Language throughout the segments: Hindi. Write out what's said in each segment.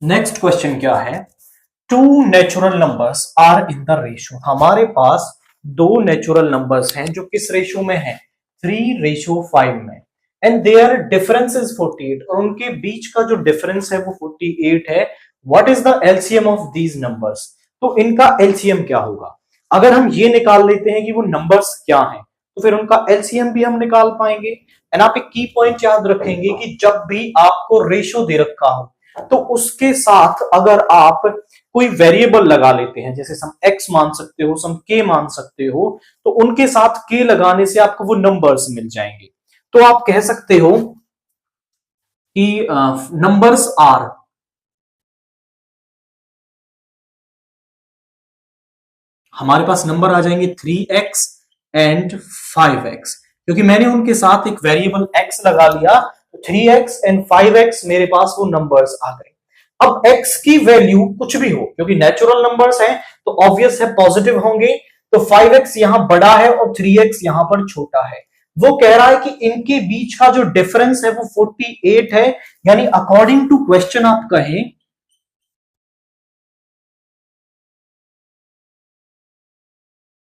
नेक्स्ट क्वेश्चन क्या है, two natural numbers are in the ratio. हमारे पास दो नेचुरल नंबर्स हैं जो किस रेशियो में है, 3:5 में, एंड देयर डिफरेंस इज 48, और उनके बीच का जो डिफरेंस है वो 48 है। What is the LCM of these numbers? तो इनका एलसीएम क्या होगा? अगर हम ये निकाल लेते हैं कि वो नंबर्स क्या हैं, तो फिर उनका एलसीएम भी हम निकाल पाएंगे। एंड आप एक की पॉइंट याद रखेंगे कि जब भी आपको रेशियो दे रखा हो तो उसके साथ अगर आप कोई वेरिएबल लगा लेते हैं, जैसे सम x मान सकते हो, सम k मान सकते हो, तो उनके साथ k लगाने से आपको वो नंबर्स मिल जाएंगे। तो आप कह सकते हो कि नंबर्स आर, हमारे पास नंबर आ जाएंगे 3x एंड 5x, क्योंकि मैंने उनके साथ एक वेरिएबल x लगा लिया, तो 3x एंड 5x मेरे पास वो नंबर्स आ गए। अब x की वैल्यू कुछ भी हो, क्योंकि नेचुरल नंबर्स हैं तो ऑब्वियस है पॉजिटिव होंगे, तो 5x यहां बड़ा है और 3x यहां पर छोटा है। वो कह रहा है कि इनके बीच का जो डिफरेंस है वो 48 है, यानी अकॉर्डिंग टू क्वेश्चन आप कहें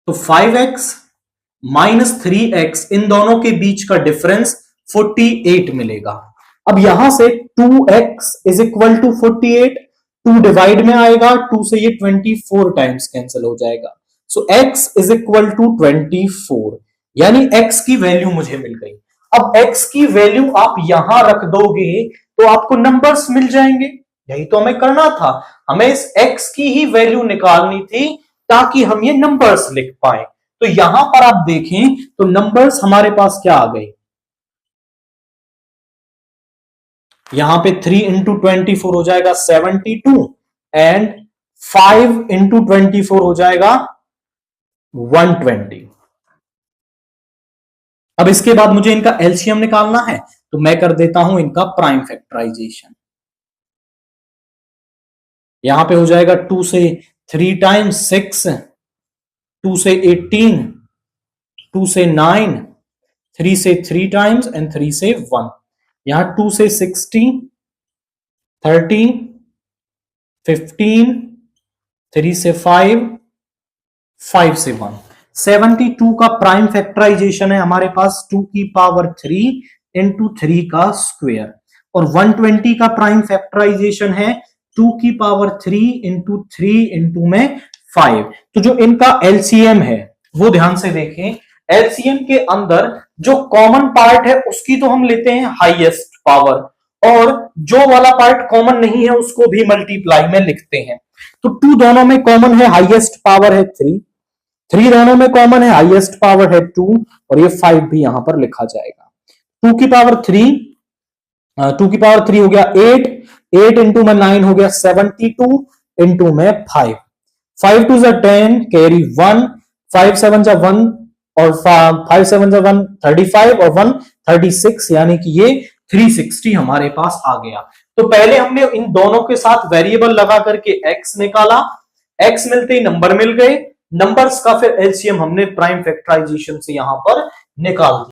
तो 5x माइनस 3x, इन दोनों के बीच का डिफरेंस 48 मिलेगा। अब यहां से 2x is equal to 48, 2 divide में आएगा, 2 से ये 24 टाइम्स कैंसिल हो जाएगा। सो x इज इक्वल टू 24, यानी x की वैल्यू मुझे मिल गई। अब x की वैल्यू आप यहां रख दोगे तो आपको नंबर्स मिल जाएंगे। यही तो हमें करना था, हमें इस x की ही वैल्यू निकालनी थी ताकि हम ये नंबर्स लिख पाए। तो यहां पर आप देखें तो नंबर्स हमारे पास क्या आ गए, यहां पे 3 इंटू 24 हो जाएगा 72, एंड 5 इंटू 24 हो जाएगा 120। अब इसके बाद मुझे इनका एलसीएम निकालना है, तो मैं कर देता हूं इनका प्राइम फैक्टराइजेशन। यहां पे हो जाएगा 2 से 3 टाइम्स 6, 2 से 18, 2 से 9, 3 से 3 टाइम्स एंड 3 से 1। यहां 2 से 60, 30, 15, 3 से 5, 5 से 1। 72 का प्राइम फैक्टराइजेशन है हमारे पास 2 की पावर 3 इंटू 3 का स्क्वायर, और 120 का प्राइम फैक्टराइजेशन है 2 की पावर 3 इंटू 3 इंटू में 5। तो जो इनका एलसीएम है वो ध्यान से देखें, एलसीएम के अंदर जो कॉमन पार्ट है उसकी तो हम लेते हैं हाईएस्ट पावर, और जो वाला पार्ट कॉमन नहीं है उसको भी मल्टीप्लाई में लिखते हैं। तो 2 दोनों में कॉमन है, हाईएस्ट पावर है 3, 3 दोनों में कॉमन है, हाईएस्ट पावर है 2, और ये 5 भी यहां पर लिखा जाएगा। 2 की पावर 3, 2 की पावर 3 हो गया 8, 8 इंटू में 9 हो गया 72 इंटू में 5, 5 टू जा 10 कैरी 1, 5 7 जा 1 और 5 7 जा 1 35 और 1 36, यानी कि ये 360 हमारे पास आ गया। तो पहले हमने इन दोनों के साथ वेरिएबल लगा करके x निकाला, x मिलते ही नंबर मिल गए, नंबर्स का फिर एलसीएम हमने प्राइम फैक्टराइजेशन से यहां पर निकाल दिया।